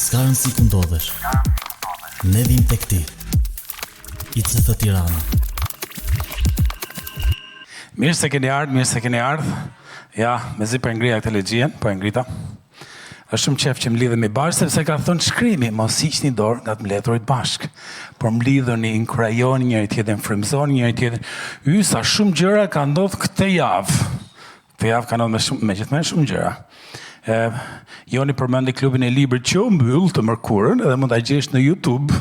S'ka rëndësi ku ndodhesh. Ne vim tek ti. ICF Tirana. Mirë se keni ardhë. Ja, mezi për ngrija këtë legjien, po e ngrita. Është shumë qef që më lidhemi bashkë, sepse ka thonë shkrimi, mos hiqni dorë nga të mbledhurit bashkë. Por më lidhuni, inkurajoni njëri tjetrin, frymëzoni njëri tjetrin. Sa shumë gjëra ka ndodhur këtë javë. Këtë javë ka ndodhur me gjithmonë shumë gjëra. Joni përmendi klubin e librit që u mbyll të mërkurën, edhe mund ta gjesh në YouTube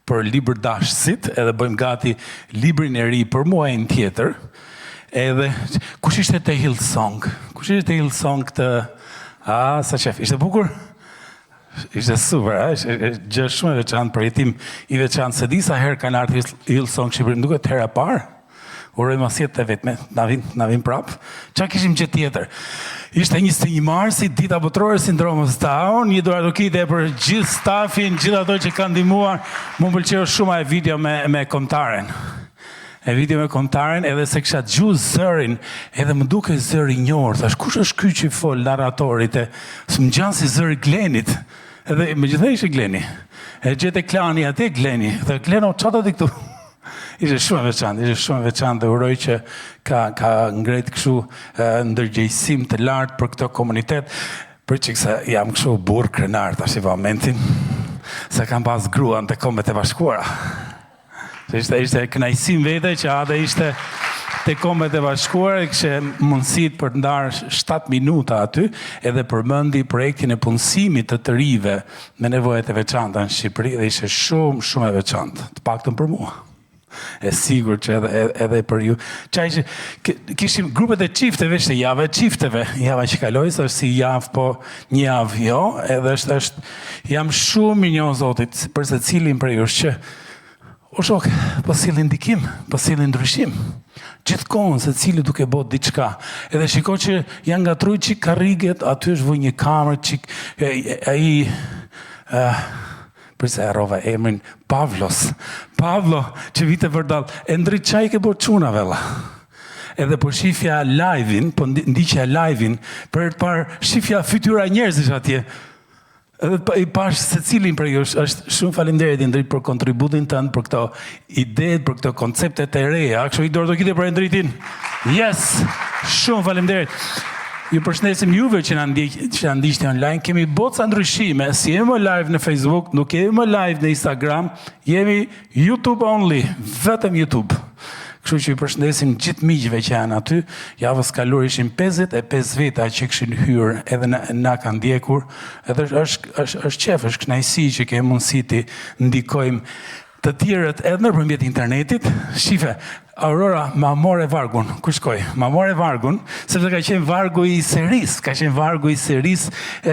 për libër dashësit, edhe bëjmë gati librin e ri për muajin tjetër. Edhe kush ishte te Hillsong? Kush ishte te Hillsong të sa qef, ishte bukur? Ishte super, gjë shumë e veçantë, për jetim i veçantë, se disa herë kanë ardhur Hillsong Shqipëri, më duket hera parë. Uroj mos jetë të vetme, na vin prapë. Çfarë kishim gjë tjetër? Ishte 21 marsi, dita botërore e sindromës Down, një duratokite për gjithë stafin, gjithë ato që kanë ndihmuar. Më pëlqeu shumë ai video me kontaren. Edhe se kisha dëgjuar zërin, edhe më duke zëri i njohur, thash kush është ky që fol narratorit, s'm gjan si zëri Glenit. Edhe megjithëse ishte Gleni. E gjete Klani atë Gleni. Dhe Gleno çfarë do ti këtu? Ishte shumë e veçantë, dhe uroj që ka ngret kështu ndërgjegjësim të lartë për këtë komunitet, për që kësa jam kështu burr krenar tash i momentin, se kam pas gruan të Kombet e Bashkuara. Ishte kënaqësim vete që ade ishte te Kombet e Bashkuara, kishte mundësit për të ndarë 7 minuta aty, edhe përmendi projektin e punësimit të rive me nevojat e veçanta në Shqipëri, dhe ishte shumë e veçantë, të paktën për mua. E sigur që edhe për ju. Kishim grupet e qifteve, ishte java e qifteve. Java që kaloi, është si javë, po një javë jo, edhe jam shumë i njoh Zotit, për se cilin për ju që o shok, po sillin ndikim, po sillin ndryshim. Gjithkohon se cili duke bot diçka. Edhe shiko që janë ngatruar çik karriget, aty është vënë një kamerë çik përse e rova emrin Pavlo, që vite vërdal, e ndrit qaj ke bërë quna vella. Edhe për shifja live-in, për ndiqja live-in, për të parë shifja fytyra njerëzish atje. Edhe i pash se cilin për ju është shumë faleminderit i ndrit për kontributin tënd, për këto ideët, për këto konceptet e reja. Kështu i dorë do kite për e ndritin. Yes, shumë faleminderit. Ju përshëndesim juve që na ndiqni online. Kemi boca ndryshime, si jemi më live në Facebook, nuk jemi më live në Instagram, jemi YouTube only, vetëm YouTube. Kështu që ju përshëndesim gjithë miqve që janë aty. Javës kaluar ishin 55 veta që kishin hyrë, edhe na kanë ndjekur. Edhe është qef, është kënaqësi që kemi mundësi të ndikojmë të tjerët edhe nëpërmjet internetit. Shife, Aurora ma more vargun. Ku shkoj? Ma more vargun, sepse ka qenë vargu i seris.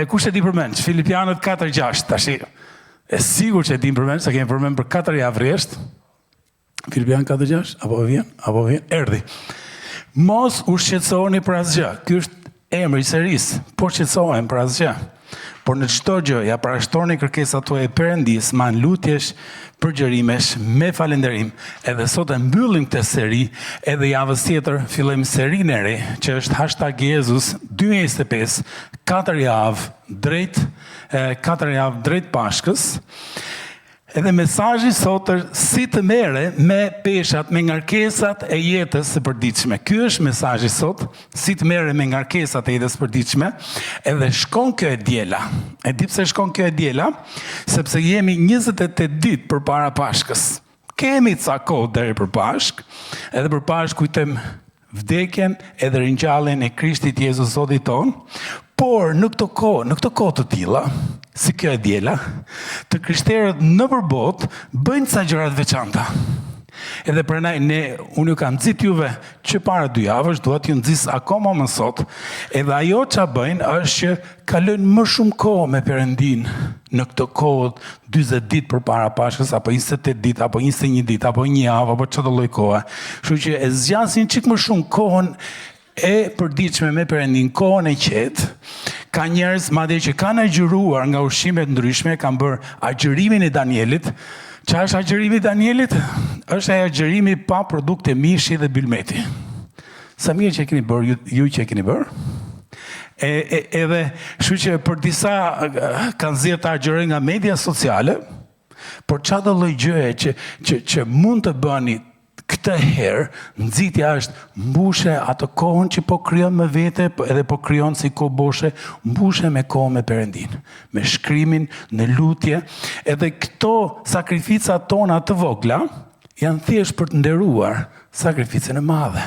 Kush e di përmend? Filipianët 4-6. Tash e sigur që e di përmend, se kemi përmend për 4 javë rresht. Filipian 4-6, apo vjen, erdhi. Mos u shqetësoni për asgjë. Ky është emri i seris, po shqetësohen për asgjë. Por në çdo gjë, ja parashtroni kërkesat tuaja e Perëndis, me lutjesh, përgjërimesh, me falënderim. Edhe sot e mbyllim këtë seri, edhe javës tjetër fillojmë serinë e re, që është #Jesus 2025, 4 javë drejt Pashkës. Edhe mesazhi sot është si të merre me peshat, me ngarkesat e jetës së përditshme. Ky është mesazhi sot, si të merre me ngarkesat e jetës së përditshme. Edhe shkon kjo e diela. E di pse shkon kjo e diela? Sepse jemi 28 ditë përpara Pashkës. Kemi ca kohë deri për Pashkë, edhe për Pashkë kujtojmë vdekjen edhe ringjalljen e Krishtit Jezus Zotit ton. Por në këto kohë të tilla, si kjo e diela, të krishterët nëpër botë bëjnë ca gjëra të veçanta. Edhe prandaj unë ju kam nxit juve që para 2 javësh, dua t'ju nxis akoma më sot. Edhe ajo ç'a bëjnë është që kalojnë më shumë kohë me Perëndin në këtë kohë 40 ditë përpara Pashkës, apo 28 ditë, apo 21 ditë, apo një javë, apo çdo lloj kohe. Kështu që e zgjasin çik më shumë kohën e përditshme me Perëndin, kohën e qetë. Ka njerëz madje që kanë agjëruar nga ushqimet ndryshme, kanë bërë agjërimin e Danielit. Çfarë është agjërimi i Danielit? Është ai agjërimi pa produkte mishi dhe bylmeti. Sa mirë që keni bërë ju që keni bërë. Edhe, kështu që për disa kanë zirë të argjëre nga media sociale, por çdo lloj gjëje që mund të bëni këtë herë, nxitja është mbushe atë kohën që po krijon me vete, edhe po krijon si kohë boshe, mbushe me kohë me Perëndin, me shkrimin, në lutje, edhe këto sakrificat tona të vogla janë thjesht për të nderuar sakrificën e madhe.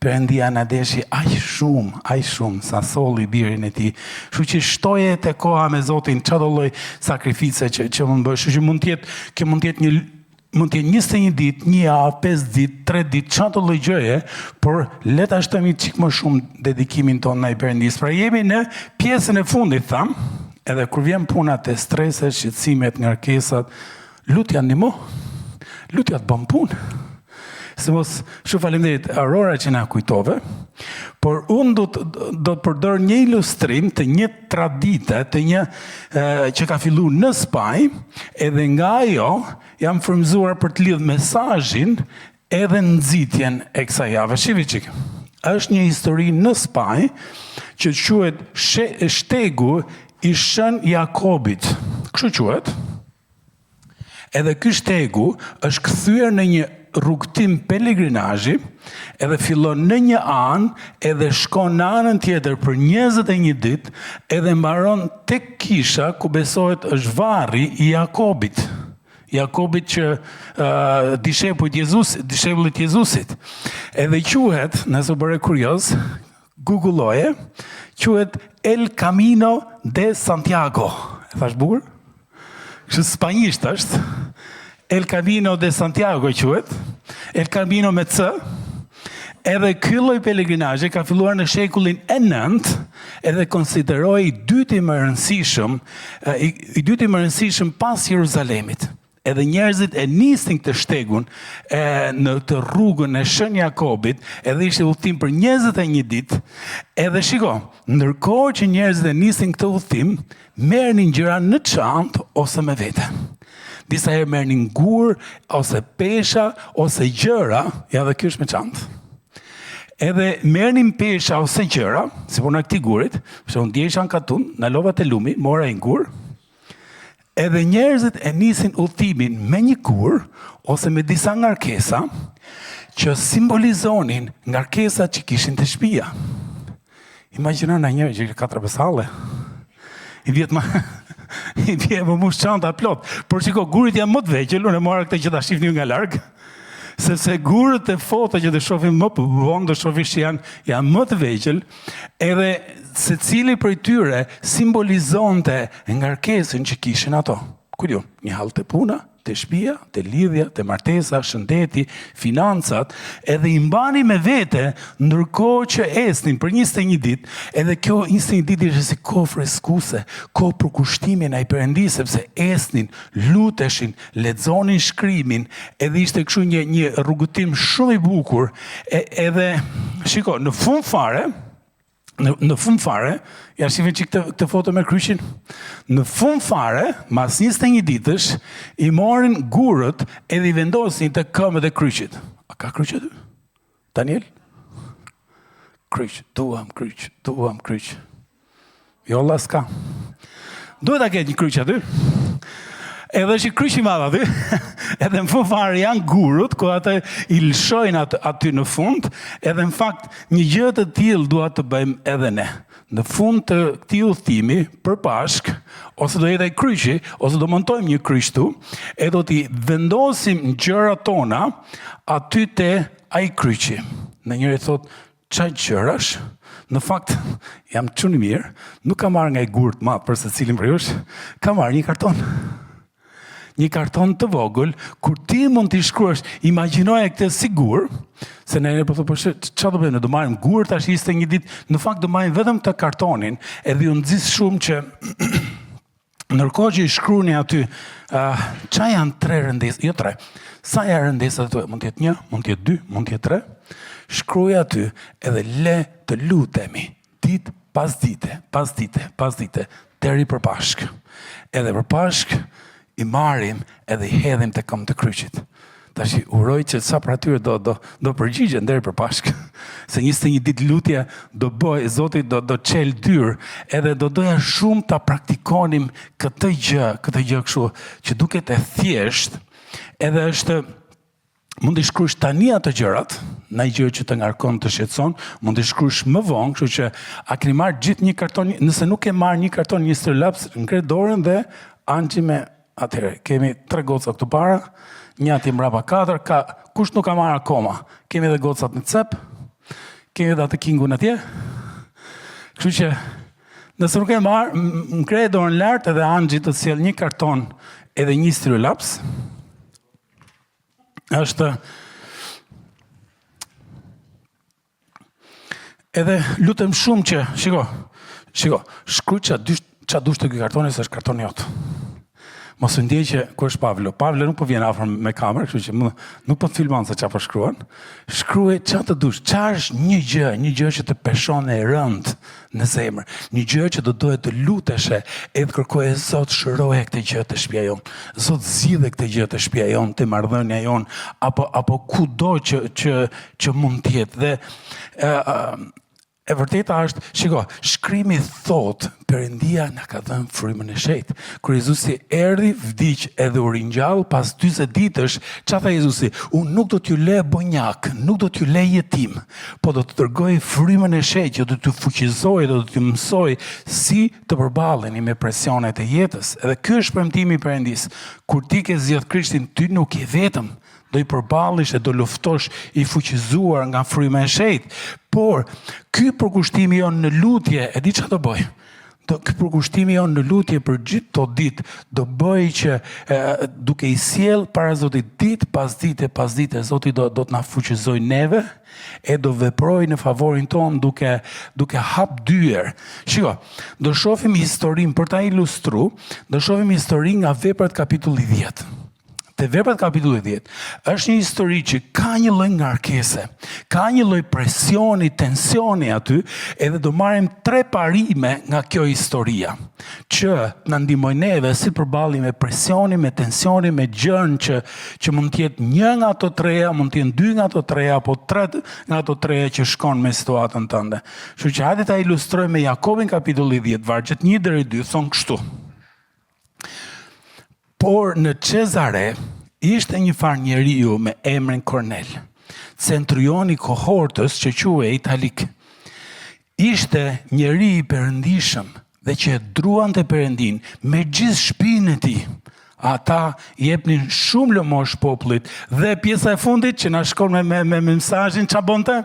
Perëndia na deshi aq shumë sa solli birin e tij. Kështu që shtoje te koha me Zotin çdo lloj sakrifice që mund bësh. Kështu që mund të jetë 21 ditë, 1 javë, 5 ditë, 3 ditë, çdo lloj gjëje, por le ta shtojmë çik më shumë dedikimin tonë ndaj Perëndisë. Pra jemi në pjesën e fundit, tham, edhe kur vjen puna te streset, shqetësimet, ngarkesat, lutja ndihmo. Lutja të bën punë. Se mos, shumë faleminderit Aurora që na kujtove, por unë do të përdor një ilustrim të një tradite, të një që ka filluar në Spanjë, edhe nga ajo jam frymëzuar për të lidhur mesazhin edhe nxitjen e kësaj jave. Shihni çik. Është një histori në Spanjë që quhet Shtegu i Shën Jakobit. Kështu quhet. Edhe ky shtegu është kthyer në një rrugtim pelegrinazhi, edhe fillon në një anë, edhe shkon në anën tjetër për 21 ditë, edhe mbaron tek kisha ku besohet është varri i Jakobit. Jakobit që dishepullit Jezusit. Edhe quhet, nëse bëre kurioz, googulloje, quhet El Camino de Santiago. E thash bukur? Kështu spanjisht është. El Camino de Santiago quhet, El Camino me C, edhe ky lloj pelegrinazhi ka filluar në shekullin e 9, edhe konsiderohej i dyti më i rëndësishëm pas Jeruzalemit. Edhe njerëzit e nisin këtë shtegun në të rrugën e Shën Jakobit, edhe ishte udhtim për 21 ditë, edhe shiko, ndërkohë që njerëzit e nisin këtë udhtim, merrnin gjëra në çantë ose me vete. Disa herë merrnin gur, ose pesha, ose gjëra, ja dhe kjo është me çantë. Edhe merrnin pesha ose gjëra, si puna e këtij gurit, se unë ndjesha në Katun, në lova të lumit, mora një gur, edhe njerëzit e nisin udhtimin me një gur, ose me disa ngarkesa, që simbolizonin ngarkesat që kishin të shtëpia. Imagjino na njëri që ka 4 halle. I vjet më mush çanta plot. Por shiko, gurit janë më të vegjël, unë e mora këtë që ta shihni nga larg. Sepse gurët e foto që të shohim më vonë, do shohim që janë më të vegjël, edhe secili prej tyre simbolizonte ngarkesën që kishin ato. Ku diun, një hall të puna, të shtëpia, të lidhja, të martesa, shëndeti, financat, edhe i mbani me vete, ndërkohë që esnin për 21 ditë, edhe kjo 21 ditë ishte si kohë freskuse, kohë për kushtimin ai Perëndisë, sepse esnin, luteshin, lexonin shkrimin, edhe ishte kështu një rrugëtim shumë i bukur, edhe shiko, në fund fare, ja shifin që këtë foto me kryqin, në fund fare, mas 21 ditësh, i morin gurët edhe i vendosin të këmbët e kryqit. A ka kryq aty? Daniel? Kryq, duam kryq. Jo, Allah s'ka. Duhet a ketë një kryq aty. Edhe është i kryq i madh aty, edhe në fund fare janë gurët, ku ata i lëshojnë aty në fund, edhe në fakt një gjë të tillë dua të bëjmë edhe ne. Në fund të këtij udhëtimi për Pashk, ose do jetë ai kryqi, ose do montojmë një kryq këtu, e do t'i vendosim gjërat tona aty te ai kryqi. Në njëri thot, çaj gjërash? Në fakt, jam çuni mirë, nuk kam marrë nga i gurt madh për secilin prej jush, kam marrë një karton. Një karton të vogël, kur ti mund t'i shkruash, imagjinoje këtë sigur, se ne po thonë, çfarë do bëjmë, ne do marrim gur tash 21 ditë, në fakt do marrim vetëm këtë kartonin, edhe u nxis shumë që ndërkohë që i shkruani aty, çfarë janë 3 rëndesa, jo 3. Sa janë rëndesat aty? Mund të jetë 1, mund të jetë 2, mund të jetë 3. Shkruaj aty edhe le të lutemi ditë pas dite, deri për Pashk. Edhe për Pashk i marrim edhe i hedhim të këmbë të kryqit. Tash uroj që sa për atyre do përgjigjen deri për Pashkë. Se 21 ditë lutje do bëj, Zoti do çel dyr, edhe do doja shumë ta praktikonim këtë gjë kështu, që duket e thjesht, edhe është mund të shkruash tani ato gjërat, ndaj gjë që të ngarkon të shqetëson, mund të shkruash më vonë, kështu që a keni marrë gjithë një karton, nëse nuk e marr një karton, një stërlaps, ngre dorën dhe anxhi me atëherë. Kemi 3 goca këtu para, një aty mbrapa 4, kush nuk ka marrë akoma. Kemi edhe gocat në cep, kemi edhe atë kingun atje. Kështu që nëse nuk e marr, ngre dorën lart edhe anxhi të sjell një karton edhe një stërlaps. Është edhe lutem shumë që shkruaj ç'a dush të ky kartoni, se është kartoni jot. Mos u ndjej që ku është Pavlo. Pavlo nuk po vjen afër me kamerë, kështu që nuk po të filmon se ç'a po shkruan. Shkruaj ç'a të dush. Ç'a është një gjë që të peshon e rënd në zemër, një gjë që do dohet të luteshe, edhe kërkoje Zot, shëroje këtë gjë të shtëpia jon. Zot, zgjidhe këtë gjë të shtëpia jon, të marrëdhënia jon, apo kudo që mund të jetë. Dhe e vërteta është, shkrimi thot, Perëndia na ka dhënë frymën e shejtë. Kur Jezusi erdhi, vdiq edhe u ringjall pas 40 ditësh, ç'a tha Jezusi? Unë nuk do t'ju lë bonjak, nuk do t'ju lë jetim, po do të dërgoj frymën e shejtë, do t'ju fuqizoj, do t'ju mësoj si të përballeni me presionet e jetës. Edhe ky është premtimi i Perëndis. Kur ti ke zgjedh Krishtin, ty nuk je vetëm. Do i përballish e do luftosh i fuqizuar nga fryma e shejtë. Por, ky përkushtimi jonë në lutje, e di çfarë do bëj? Ky përkushtimi jonë në lutje për gjithë to ditë do bëj që duke i sjell para Zotit ditë pas dite, Zoti do të na fuqizoj neve e do veproj në favorin ton duke hap dyer. Do shohim historinë për ta ilustruar, do shohim historinë nga Veprat kapitulli 10. Te Veprat kapitulli 10 është një histori që ka një lloj ngarkese, ka një lloj presioni, tensioni aty, edhe do marrim 3 parime nga kjo historia, që na ndihmojnë neve si të përballemi me presionin, me tensionin, me gjën që mund të jetë një nga ato treja, mund të jenë 2 nga ato treja, apo 3 nga ato treja që shkon me situatën tënde. Kështu që hajde ta ilustrojmë me Jakobin kapitulli 10, vargjet 1 deri 2, thon kështu. Por në Cezare ishte një farë njeriu me emrin Kornel, centurioni i kohortës që quhej Italik. Ishte njeri i perëndishëm dhe që e druante Perëndin me gjithë shpinën e tij. Ata jepnin shumë lëmosh popullit dhe pjesa e fundit që na shkon me mesazhin ç'a bonte?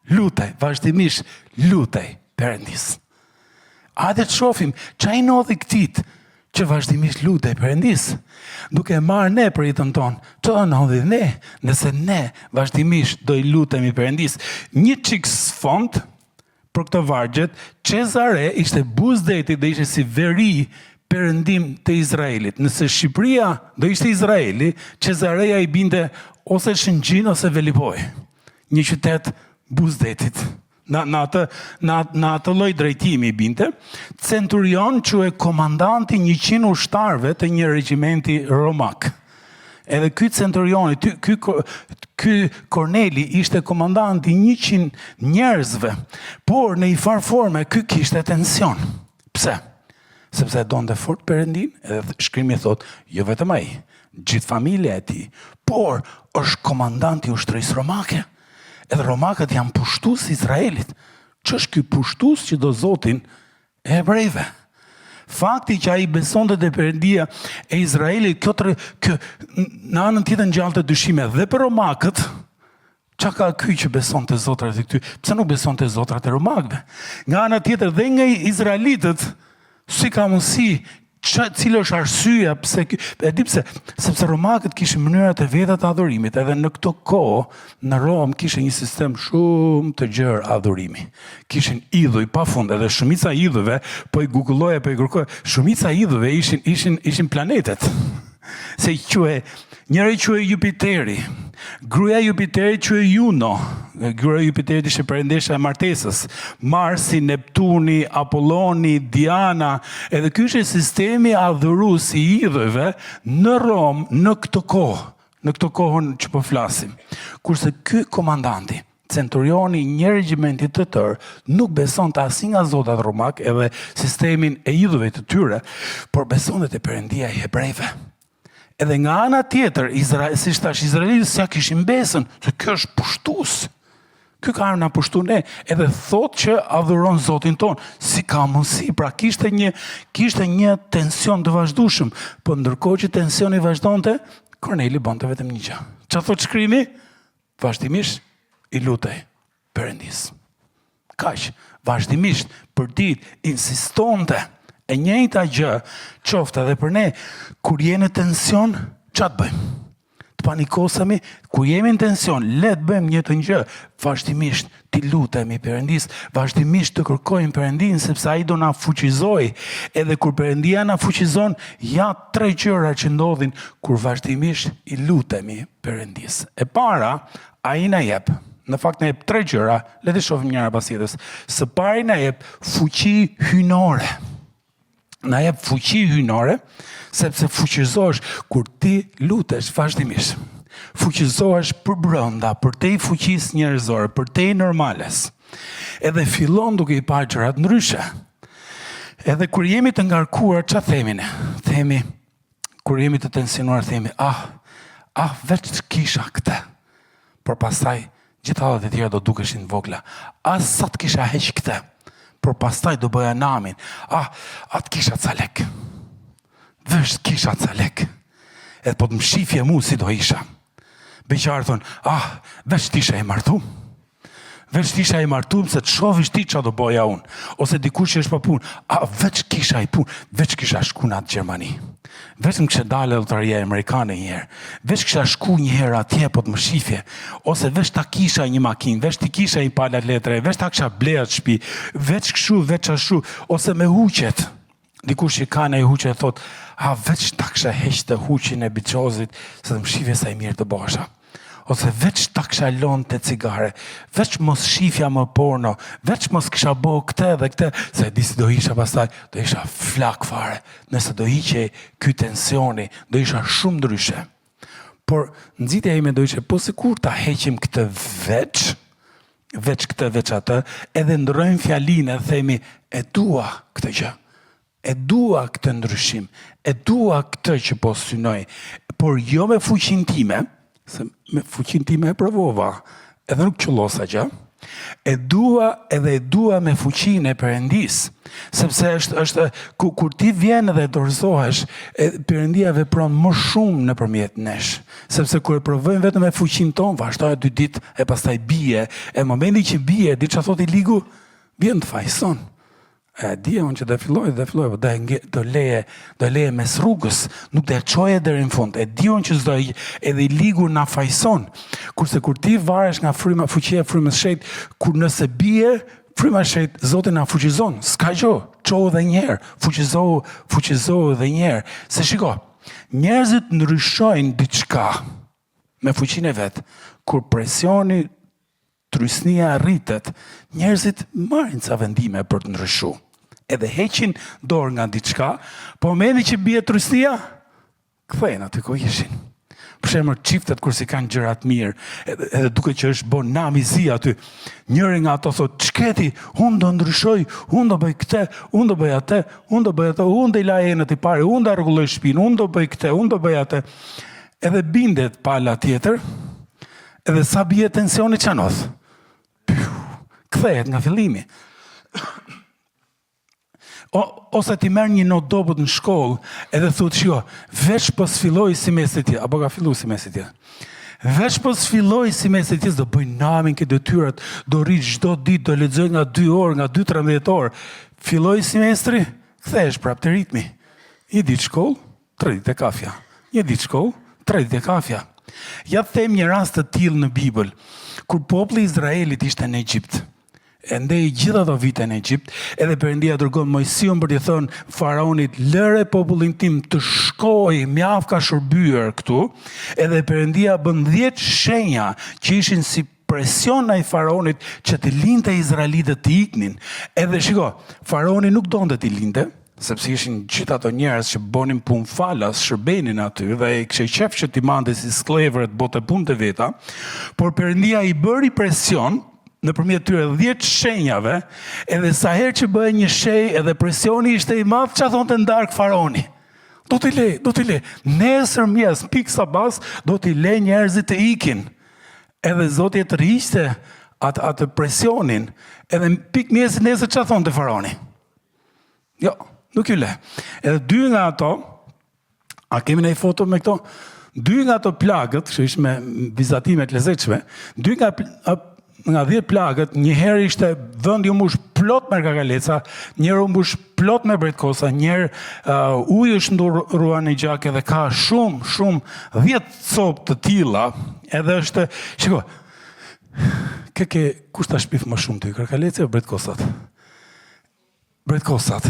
Lutej, vazhdimisht lutej Perëndis. Hajde të shohim ç'a i ndodhi këtit që vazhdimisht lutej Perëndis, duke marrë ne për jetën tonë. Çfarë ndodhi ne, nëse ne vazhdimisht do i lutemi Perëndis? Një çik sfond për këtë vargjet, Cezare ishte buzdeti dhe ishte si veri perëndim të Izraelit. Nëse Shqipëria do ishte Izraeli, Cezareja i binte ose Shëngjin ose Velipoj, një qytet buzdetit. Në atë lloj drejtimi i binte, centurion që e komandanti 100 ushtarëve të një regjimenti romak. Edhe ky centurioni, ky Korneli ishte komandanti 100 njerëzve, por në një farë forme ky kishte tension. Pse? Sepse donte fort Perëndin, edhe shkrimi thot, jo vetëm ai, gjithë familja e tij, por është komandanti i ushtrisë romake. Edhe romakët janë pushtues Izraelit. Ç'është ky pushtues që do Zotin e hebrejve? Fakti që ai besonte te Perëndia e Izraelit, kjo në anën tjetër ngjallte dyshime dhe për romakët. Çka ka ky që besonte zotrat e këty? Pse nuk besonte zotrat e romakëve? Nga ana tjetër dhe nga izraelitët, si ka mundësi? Cilë është arsyeja pse e di pse, sepse romakët kishin mënyrat e veta të adhurimit, edhe në këto kohë në Rom kishin një sistem shumë të gjerë adhurimi. Kishin idhuj pafund, edhe shumica idhujve, po i googulloja, po i kërkoja, shumica idhujve ishin planetet. Se njëri quhej Jupiteri, gruaja e Jupiterit quhej Juno, gruaja e Jupiterit ishte perëndesha e martesës, Marsi, Neptuni, Apolloni, Diana, edhe ky ishte sistemi adhurues i idhujve në Rom në këtë kohë. në këtë kohën që po flasim. Kurse ky komandanti, centurioni i një regjimenti të tërë, nuk besonte asnjë nga zotat romak edhe sistemin e idhujve të tyre, por besonte te Perëndia e hebrejve. Edhe nga ana tjetër, siç thash, izraelitët s'ja kishin besën, se kjo është pushtues. Ky ka na pushtu ne, edhe thot që adhuron Zotin ton. Si ka mundësi? Pra kishte një tension të vazhdueshëm, po ndërkohë që tensioni vazhdonte, Korneli bonte vetëm një gjë. Çfarë thot shkrimi? Vazhdimisht i lutej Perëndis. Kaq, vazhdimisht për ditë insistonte. E njëjta gjë qoftë edhe për ne, kur je në tension, ç'a të bëjmë? Të panikosemi, kur jemi në tension, le të bëjmë një të gjë, vazhdimisht t'i lutemi Perëndis, vazhdimisht të kërkojmë Perëndin, sepse ai do na fuqizoj. Edhe kur Perëndia na fuqizon, ja 3 gjëra që ndodhin kur vazhdimisht i lutemi Perëndis. E para, ai na jep. Në fakt na jep 3 gjëra, le të shohim njëra pas tjetrës. Së pari na jep fuqi hynore. Na jep fuqi hynore, sepse fuqizohesh kur ti lutesh vazhdimisht. Fuqizohesh për brenda, për te i fuqis njerëzore, për te i normales. Edhe fillon duke i parë gjërat ndryshe. Edhe kur jemi të ngarkuar, ç'a themi ne? Themi, kur jemi të tensionuar, themi, veç kisha këtë. Por pastaj, gjithallat e tjera do dukeshin vogla. Sa të kisha heq këtë. Por pastaj do bëja namin. Atë kisha ca lek. Vesh kisha ca lek. Edhe po të më shifje mu si do isha. Beqarë thonë, veç tisha e martum. Veç tisha e martum se të shovish ti qa do bëja unë. Ose dikush që është pa punë. Veç kisha i punë. Veç kisha shku në atë Gjermani. Veç më kështë dalë lotaria amerikane njëherë. Veç kisha shku njëherë atje po të më shifje. Ose veç ta kisha një makinë, veç ti kisha një palat letre, veç ta kisha bleat shtëpi, veç këshu, veç ashtu, ose me huqet. Dikush që ka në i huqet thot, veç ta kisha heq të huqin e biçozit, se të më shifje sa i mirë të basha. Ose veç ta kisha lënë të cigare, veç mos shifja më porno, veç mos kisha bo këtë dhe këtë, se disi do isha pastaj, do isha flak fare, nëse do hiqe ky tensioni, do isha shumë ndryshe. Por nxitja ime do ishe, po sikur ta heqim këtë veç këtë, veç atë, edhe ndrojmë fjalinë dhe themi, e dua këtë gjë, e dua këtë ndryshim, e dua këtë që po synoj, por jo me fuqin time, se me fuqin time e provova, edhe nuk qëllosa gjë, e dua me fuqin e Perëndis, sepse është kur ti vjen dhe dorëzohesh, Perëndia vepron më shumë nëpërmjet nesh, sepse kur e provojmë vetëm me fuqin ton, vazhdohet 2 ditë e pastaj bie, e momenti që bie, di çfarë thotë i ligu, vjen të fajson. Dije unë që do filloj, po do leje mes rrugës, nuk do e çoje deri në fund. Di unë që s'do edhe i ligu na fajson. Kurse kur ti varesh nga fuqia e frymës shet, kur nëse bie, fryma shet, Zoti na fuqizon. S'ka gjë, çohu edhe një herë, fuqizohu edhe një herë. Se shiko, njerëzit ndryshojnë diçka me fuqinë e vet, kur presioni, trysnia rritet, njerëzit marrin ca vendime për të ndryshuar. Edhe heqin dorë nga diçka, po momenti që bie trysnia, kthehen aty ku ishin. Për shembull, çiftet kur si kanë gjëra të mirë, edhe duke që është bon namizi aty, njëri nga ato thotë, "Çketi, unë do ndryshoj, unë do bëj këtë, unë do bëj atë, unë do bëj atë, unë do i laj enët i parë, unë do rregulloj shtëpinë, unë do bëj këtë, unë do bëj atë." Edhe bindet pala tjetër, edhe sa bie tensioni çanoth. Kthehet nga fillimi. Ose ti merr një notë dobët në shkollë, edhe thotë, "Shiko, veç po s'filloj si mesi tjetër, apo ka filluar si mesi tjetër. Veç po s'filloj si mesi tjetër, do bëj namin këtë detyrat, do rri çdo ditë, do lexoj nga 2 orë, nga 2-13 orë. Filloj semestri, kthehesh prapë te ritmi. Një ditë shkollë, 3 ditë kafja. Një ditë shkollë, 3 ditë kafja." Ja them një rast të tillë në Bibël, kur populli i Izraelit ishte në Egjipt. Ndej gjitha ato vite në Egjipt, edhe Perëndia dërgon Mojsiun për t'i thënë faraonit, "Lëre popullin tim të shkojë, mjaft ka shërbyer këtu." Edhe Perëndia bën 10 shenja që ishin si presion ndaj faraonit që të linte izraelitët të iknin. Edhe shiko, faraoni nuk donte t'i linte, sepse ishin gjithë ato njerëz që bonin punë falas, shërbenin aty dhe e kishte qef që t'i mande si skleverët bote punë të veta, por Perëndia i bëri presion nëpërmjet tyre 10 shenjave, edhe sa herë që bëhej një shenjë edhe presioni ishte i madh, çfarë thonte ndark faraoni? Do t'i le. Nesër mjes, pikë sabas, do t'i le njerëzit të ikin. Edhe Zoti e tërhiqte atë presionin, edhe pikë mjes nesër çfarë thonte faraoni? Jo, nuk i le. Edhe dy nga ato, a kemi një foto me këto? Dy nga ato plagët, që ishte me vizatime të lezetshme, dy nga 10 plagët, njëherë ishte vendi u mbush plot me kakaleca, njëherë u mbush plot me bretkosa, njëherë uji është ndurruar në gjak edhe ka shumë 10 copë të tilla, edhe është, shiko, kush ta shpif më shumë ty, kakaleca o bretkosat? Bretkosat.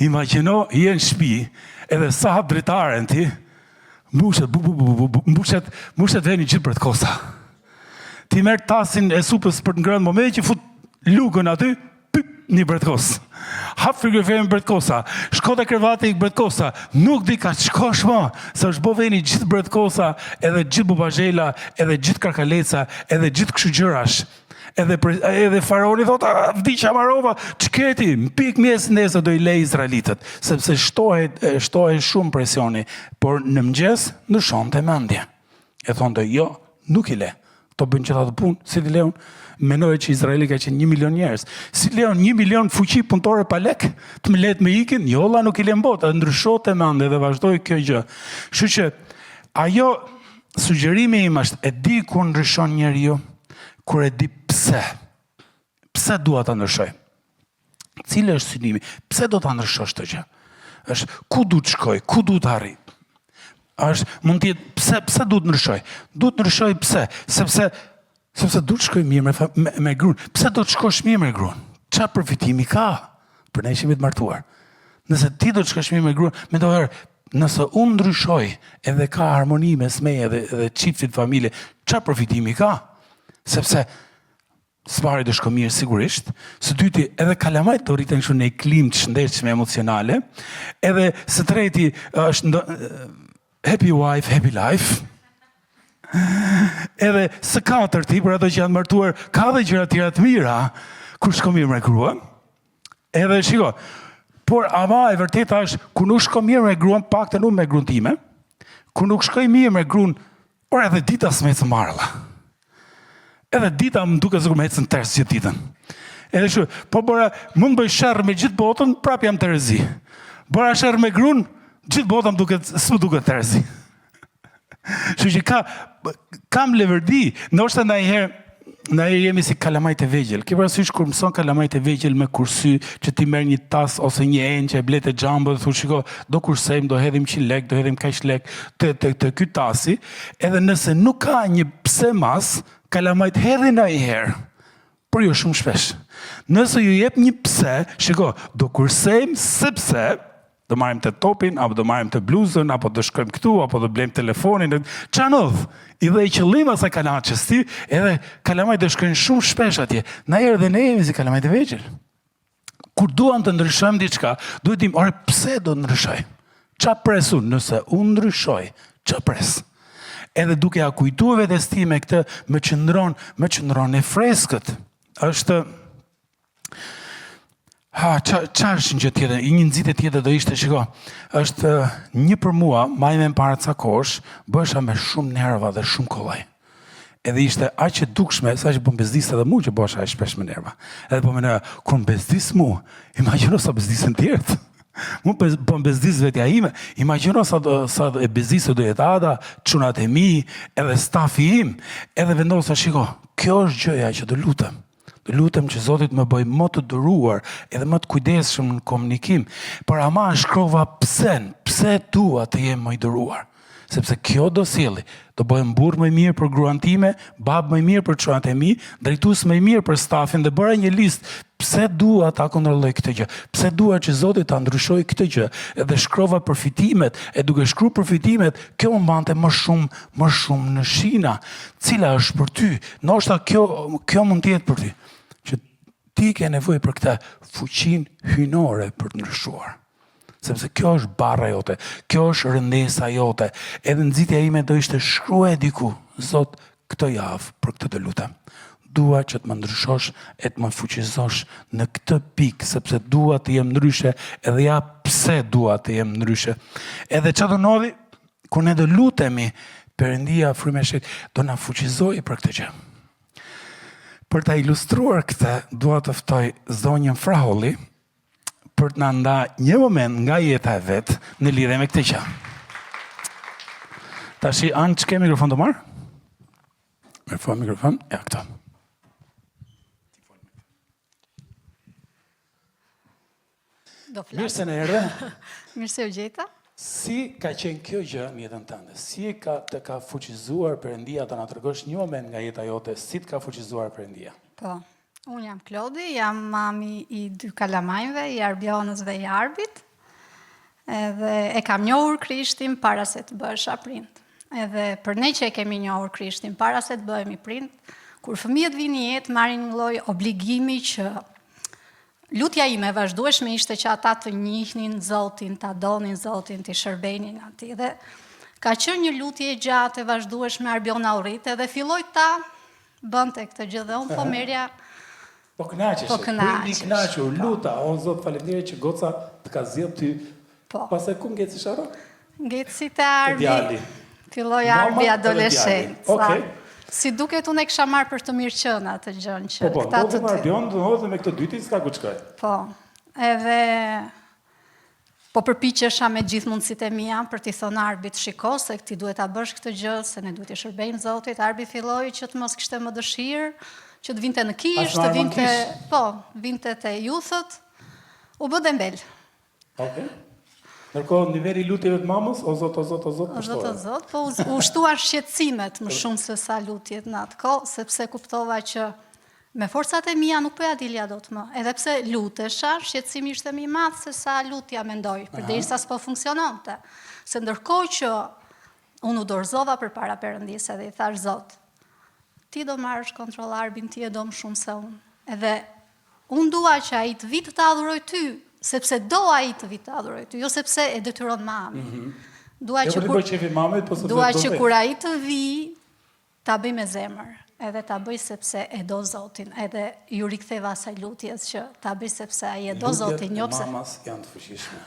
Imagjino, je në shtëpi, edhe sa hap dritaren ti, mbushet veni gjithë bretkosa. Ti merr tasin e supës për të ngrënë, momentin që fut lugën aty, një bretkos. Hap frigoriferin bretkosa, shko te krevati bretkosa, nuk di ka shkosh më, se është veni gjithë bretkosa, edhe gjithë bubazhela, edhe gjithë karkaleca, edhe gjithë kështu gjërash. Edhe faraoni thot, vdiqa marova, ç'keti, pik mjes nesër do i lej izraelitët, sepse shtohej shumë presioni, por në mëngjes ndryshonte mendje. E thonte, jo, nuk i le. To bën që ato punë, si t'i leon, menoj që Izraeli ka qenë 1 milion njerëz. Si leon 1 milion fuqi punëtore pa lek, të më let me ikin, jolla nuk i len botë, ndryshote mendja dhe vazhdoi kjo gjë. Kështu që ajo sugjerimi im është, e di kur ndryshon njeriu, kur e di pse. Pse dua ta ndryshoj? Cili është synimi? Pse do ta ndryshosh këtë gjë? Është ku du të shkoj, ku du të arri? Mund të jetë pse duhet ndryshoj? Duhet ndryshoj pse? Sepse duhet shkoj mirë me gruan. Pse do të shkosh mirë me gruan? Çfarë përfitimi ka? Për ne ishim të martuar. Nëse ti do të shkosh mirë me gruan, mendoj nëse unë ndryshoj edhe ka harmoni mes meje dhe çiftit familje, çfarë përfitimi ka? Sepse së pari do shko mirë sigurisht, së dyti edhe kalamajt do rriten kështu në një klimë të shëndetshme emocionale, edhe së treti është happy wife, happy life. Edhe së katërti, për ato që janë martuar, ka dhe gjëra tjera të mira, kur shko mirë me gruan. Edhe shiko, por ama e vërteta është, kur nuk shko mirë me gruan, paktën unë me gruan time, kur nuk shkoj mirë me gruan, por edhe dita s'me të marrëlla. Edhe dita më duke sikur me ecën tërës gjithë ditën. Edhe shu, po bëra, mund bëj sherrë me gjithë botën, prap jam tërëzi. Bëra sherrë me gruan, gjithë botën s'më duket tërëzi. Kështu që kam leverdi, ndoshta ndonjëherë jemi si kalamajt e vegjël. Ke parasysh kur mëson kalamajt e vegjël me kursy, që ti merr një tas ose një enë që e blet e xhambo dhe thu shiko, do kursejmë, do hedhim 100 lek, do hedhim kaq lek të ky tasi, edhe nëse nuk ka një pse mas, kalamajt hedhin ndonjëherë, por jo shumë shpesh. Nëse ju jep një pse, shiko, do kursejmë sepse do marrim të topin, apo do marrim të bluzën, apo do shkojmë këtu, apo do blejmë telefonin. Çanodh, i dhe i qëllim asaj kalaçës ti, edhe kalamajt do shkojnë shumë shpesh atje. Na herë dhe ne jemi si kalamajt e vegjël. Kur duam të ndryshojmë diçka, duhet dim, ore pse do ndryshoj? Ç'a pres unë? Nëse unë ndryshoj, ç'a pres? Edhe duke ja kujtuar vetes time këtë, më qëndron e freskët. Është qa është një gjë tjetër, një nxitje tjetër do ishte, shiko, është një për mua, majme në para ca kosh, bësha me shumë nerva dhe shumë kollaj. Edhe ishte aq e dukshme, sa që po bezdis edhe mu që bësha e shpesh me nerva. Edhe po me kur bezdis mu, imagjino sa bezdisën tjertë. Mu po bezdis vetja ime, imagjino sa e bezdisë do jetë Ada, çunat e mi, edhe stafi im, edhe vendosa, shiko, kjo është gjëja që do lutem. Lutem që Zotit më bëj më të duruar edhe më të kujdesshëm në komunikim. Por ama shkrova pse dua të jem më i duruar. Sepse kjo do sjellë, do bëhem burr më i mirë për gruan time, bab më i mirë për çunat e mi, drejtues më i mirë për stafin dhe bëra një listë pse dua ta kontrolloj këtë gjë. Pse dua që Zoti ta ndryshojë këtë gjë. Edhe shkrova përfitimet, e duke shkruar përfitimet, kjo më mbante më shumë në shina. Cila është për ty? Ndoshta kjo mund të jetë për ty. Që ti ke nevojë për këtë fuqinë hyjnore për të ndryshuar. Sepse kjo është barra jote, kjo është rëndesa jote. Edhe nxitja ime do ishte shkruaj diku, Zot, këtë javë për këtë të lutem. Dua që të më ndryshosh e të më fuqizosh në këtë pikë, sepse dua të jem ndryshe, edhe ja pse dua të jem ndryshe. Edhe që do ndodhi, kur ne do lutemi, Perëndia frymëshit do na fuqizojë për këtë gjë. Për ta ilustruar këtë, dua të ftoj zonjën Fraholli për të na nda një moment nga jeta e vet në lidhje me këtë gjë. Tashi anë që ke mikrofon të marr? Mikrofon, ja këto. Mirë se në erdhe. Mirë se u gjeta. Si ka qenë kjo gjë në jetën tënde? Si të ka fuqizuar Perëndia të na tregosh një moment nga jeta jote, si të ka fuqizuar Perëndia? Po, unë jam Klodi, jam mami i 2 kalamajve, i Arbionës dhe i Arbit. Edhe e kam njohur Krishtin para se të bësha prind. Edhe për ne që e kemi njohur Krishtin para se të bëhemi prind, kur fëmijët vinë në jetë, marrin një lloj obligimi që lutja ime vazhdueshme ishte që ata të njihnin Zotin, ta donin Zotin, të shërbenin atij. Dhe ka qenë një lutje e gjatë e vazhdueshme, Arbiona u rrit dhe filloi ta bënte këtë gjë dhe unë po merja. Po kënaqesh. Prindi kënaqur, luta, o Zot, faleminderit që goca të ka zgjedhur ty. Po. Pastaj ku ngeci Sharo? Ngeci te Arbi. Djali. Filloi Arbi adoleshent. Okej. Si duket unë e kisha marrë për të mirë qenë atë gjën që Po, këta të dy. Arbion, do me këtë dyti s'ka ku të shkoj. Po. Edhe po përpiqesha me gjithë mundësitë e mia për t'i thënë Arbit, shiko se ti duhet ta bësh këtë gjë, se ne duhet të shërbejmë Zotit. Arbi filloi që të mos kishte më dëshirë, që të vinte në kish, të vinte, po, vinte te juthët. U bë dembel. Okej. Ndërkohë niveli lutjeve të mamës, o Zot, po u shtuan shqetësimet më shumë se sa lutjet në atë kohë, sepse kuptova që me forcat e mia nuk po ja dilja dot më. Edhe pse lutesha, shqetësimi ishte më i madh se sa lutja mendoj, përderisa s'po funksiononte. Se ndërkohë që unë u dorëzova përpara Perëndisë dhe i thash Zot, ti do marrësh kontroll Arbin, ti e do më shumë se unë. Edhe unë dua që ai të vit të adhuroj ty, sepse do ai të vit të adhuroj ty, jo sepse e detyron mami. Dua që kur ai të vi, ta bëj me zemër, edhe ta bëj sepse e do Zotin, edhe ju riktheva asaj lutjes që ta bëj sepse ai e do Zotin, jo pse. Lutjet e mamas janë të fuqishme.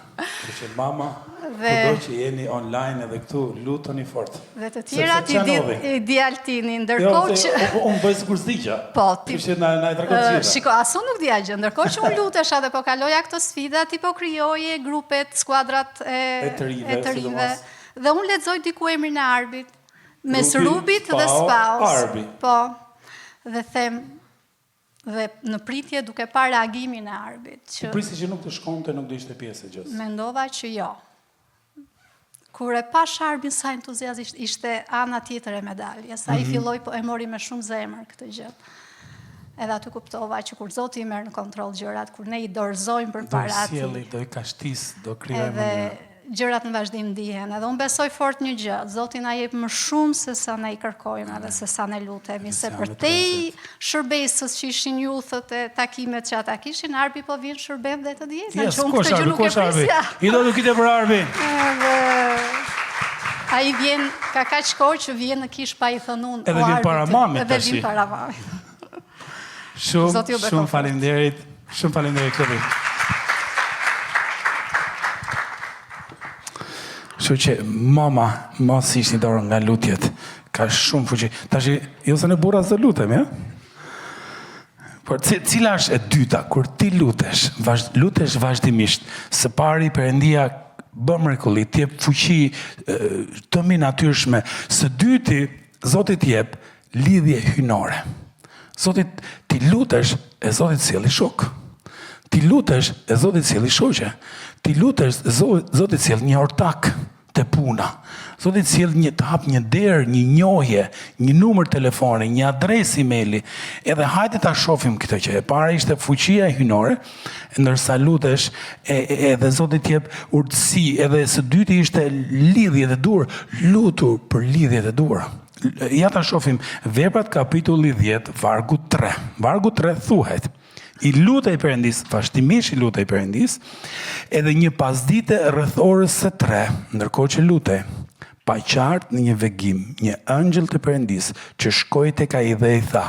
Që mama, kudo që jeni online edhe këtu, lutoni fort. Dhe të tjerat i di Altinin, ndërkohë që unë bëj sikur s'digja. Po, ti na i tregon gjithë. Shiko, asun nuk dija gjë, ndërkohë që unë lutesha dhe po kaloja këto sfida, ti po krijoje grupet, skuadrat e të rive. Dhe unë lexoj diku emrin e Arbit. Mes Rubit dhe Spaus. Po. Dhe them dhe në pritje duke parë reagimin e Arbit që prisi që nuk të shkonte, nuk do ishte pjesë e gjës. Mendova që jo. Kur e pash Arbin sa entuziazisht, ishte ana tjetër e medaljes. Ai filloi e mori me shumë zemër këtë gjë. Edhe aty kuptova që kur Zoti i merr në kontroll gjërat, kur ne i dorëzojmë përpara atij, do sjelli, do i kashtis, do krijojë mënyrë. Gjërat në vazhdim ndihen. Edhe unë besoj fort një gjë, Zoti na jep më shumë se sa ne i kërkojmë edhe se sa ne lutemi, se për te shërbesës që ishin juthët e takimet që ata kishin, Arbi po vjen shërbem dhe të djetën, që unë këtë gjë nuk e prisja. I do dukite për Arbi. A i vjen, ka kaq kohë që vjen në kish pa i thënë unë, edhe vjen para mamit tash. Edhe vjen para mamit. Shumë faleminderit. Shumë faleminderit Klovi. Kështu që mama, mos ishte dorë nga lutjet, ka shumë fuqi. Tash jo se ne burra s'do lutem, ja? Por cila është e dyta, kur ti lutesh vazhdimisht, së pari Perëndia bën mrekulli, të jep fuqi të natyrshme, së dyti Zoti të jep lidhje hynore. Zoti ti lutesh e Zoti të sjellë shok. Ti lutesh e Zoti të sjellë shoqe. Ti lutesh e Zoti të sjellë një ortak të puna. Zoti të sjellë të hap një derë, një njohje, një numër telefoni, një adresë emaili. Edhe hajde ta shohim këtë që e para ishte fuqia hynore, ndërsa lutesh edhe Zoti të jep urtësi, edhe së dyti ishte lidhje të dur, lutur për lidhje të dura. Ja ta shohim Veprat kapitulli 10, vargu 3. Vargu 3 thuhet: I lutej Perëndis, vazhdimisht I lutej Perëndis, edhe një pasdite rreth orës së 3, ndërkohë që lutej, pa qartë në një vegim, një angjëll të Perëndis që shkoi tek ai dhe I tha: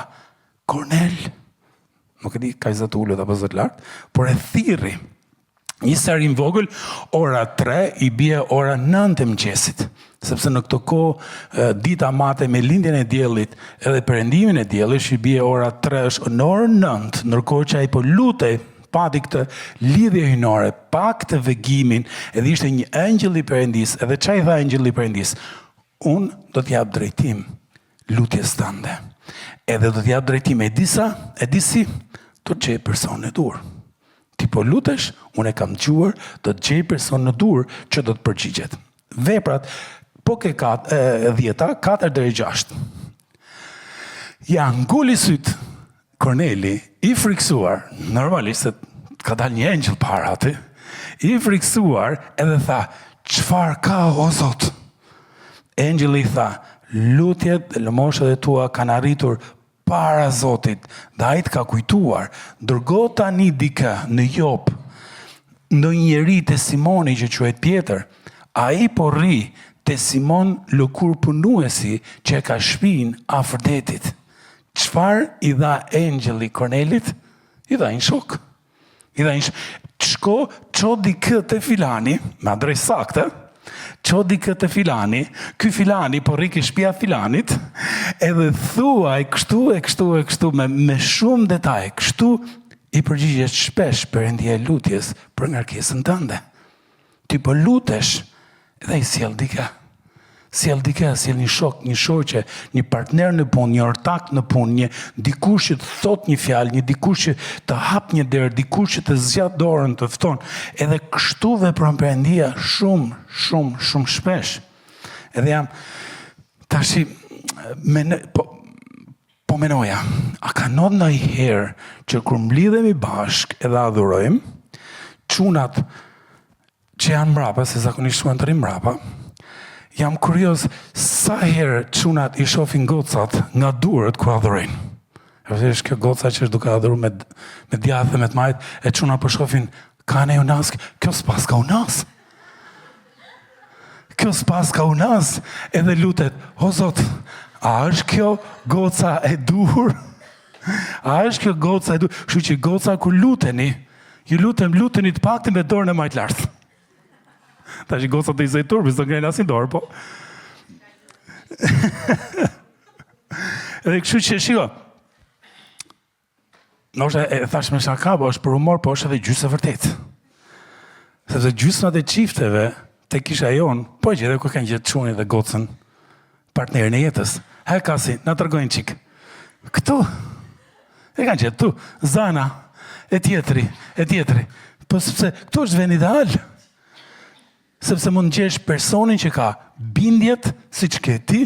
"Kornel." Nuk e di ka I zot ulët apo zot lart, por e thirri. Një serim vogël, ora 3 I bie ora 9 e mëngjesit. Sepse në këtë kohë dita mate me lindjen e diellit edhe perëndimin e diellit I bie ora 3 është në orën 9, ndërkohë që ai po lutej, pati këtë lidhje hynore, pa këtë vegimin, edhe ishte një angjëll I Perëndis, edhe çai tha angjëlli I Perëndis: "Unë do t'jap drejtim lutjes tënde. Edhe do t'jap drejtim e disi, do të gjej person në dur. Ti po lutesh, unë e kam dëgjuar, do të gjej person në dur që do të përgjigjet." Veprat, po ke 10, 4 deri 6. Ja nguli syt Korneli, I friksuar, normalisht se ka dalë një angjëll para aty, I friksuar edhe tha: "Çfarë ka o Zot?" Angjëlli tha: "Lutjet dhe lëmoshat e tua kanë arritur para Zotit, dhe ai të ka kujtuar, dërgo tani dikë në Jop, ndonjë njeri te Simoni që quhet Pjetër, ai po rri te Simon lëkur punuesi që e ka shtëpinë afër detit." Çfarë I dha angjëlli Kornelit? I dha një shok. Shko, ço dikë te filani, me adresë saktë, ço dikë te filani, ky filani po rri ke shtëpia filanit, edhe thuaj kështu me shumë detaje, kështu I përgjigjet shpesh Perëndia e lutjes për ngarkesën tënde. Ti po lutesh, edhe I sjell dikë. Sjell një shok, një shoqe, një partner në punë, një ortak në punë, një dikush që të thot një fjalë, një dikush që të hap një derë, dikush që të zgjat dorën, të fton. Edhe kështu vepron Perëndia shumë shpesh. Edhe jam tashi po menoja, a ka ndodhur ndonjëherë që kur mblidhemi bashk edhe adhurojmë, çunat që janë mbrapa, se zakonisht shkuan të mbrapa, jam kurioz sa herë çunat I shohin gocat nga durët ku adhurojnë. Është kjo goca që është duke adhuruar me djathtë dhe me të majt, e çuna po shohin ka ne unas, kjo s'pas ka unas. Edhe lutet: "O Zot, a është kjo goca e dur? Kështu që goca kur luteni, ju luteni të paktën me dorën e majt lart." Tash goca të izoj turbi, s'do ngrenë asin dorë, po. Edhe kështu që shiko, ndoshta e thash me shaka, po është për humor, po është edhe gjysmë e vërtetë. Sepse gjysmat e çifteve te kisha jon, po gjithë ku kanë gjetë çunin dhe gocën, partnerin e jetës. Ha kasi, na tregojnë çik. Këtu e kanë gjetë tu, Zana, e tjetri. Po sepse këtu është vend ideal. Sepse mund gjesh personin që ka bindjet siç ke ti,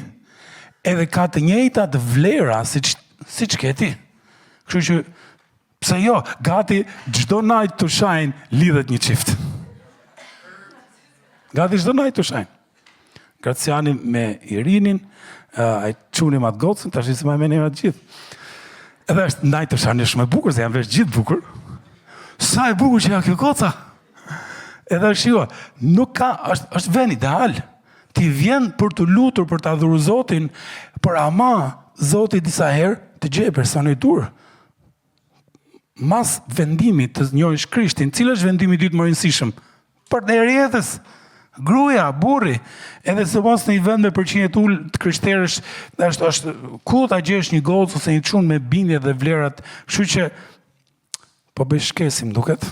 edhe ka të njëjtat vlera siç ke ti. Kështu që pse jo, gati çdo najt të shajnë lidhet një çift. Gati çdo najt të shajnë. Graciani me Irinin, ai çuni mat gocën, tash se më menë atë gjithë. Edhe është najt të shajnë shumë e bukur, se janë vesh gjithë bukur. Sa e bukur që ja kjo goca. Edhe shiko, nuk ka, është vend ideal. Ti vjen për të lutur, për të adhuruar Zotin, por ama Zoti disa herë të gjej personi I dur. Mas vendimit të njohësh Krishtin, cili është vendimi I dytë më I rëndësishëm? Partneri I jetës, gruaja, burri, edhe sipas në një vend me përqindje të krishterësh, është ku ta gjesh një gocë ose një çun me bindje dhe vlerat, kështu që po bëj shkesim duket.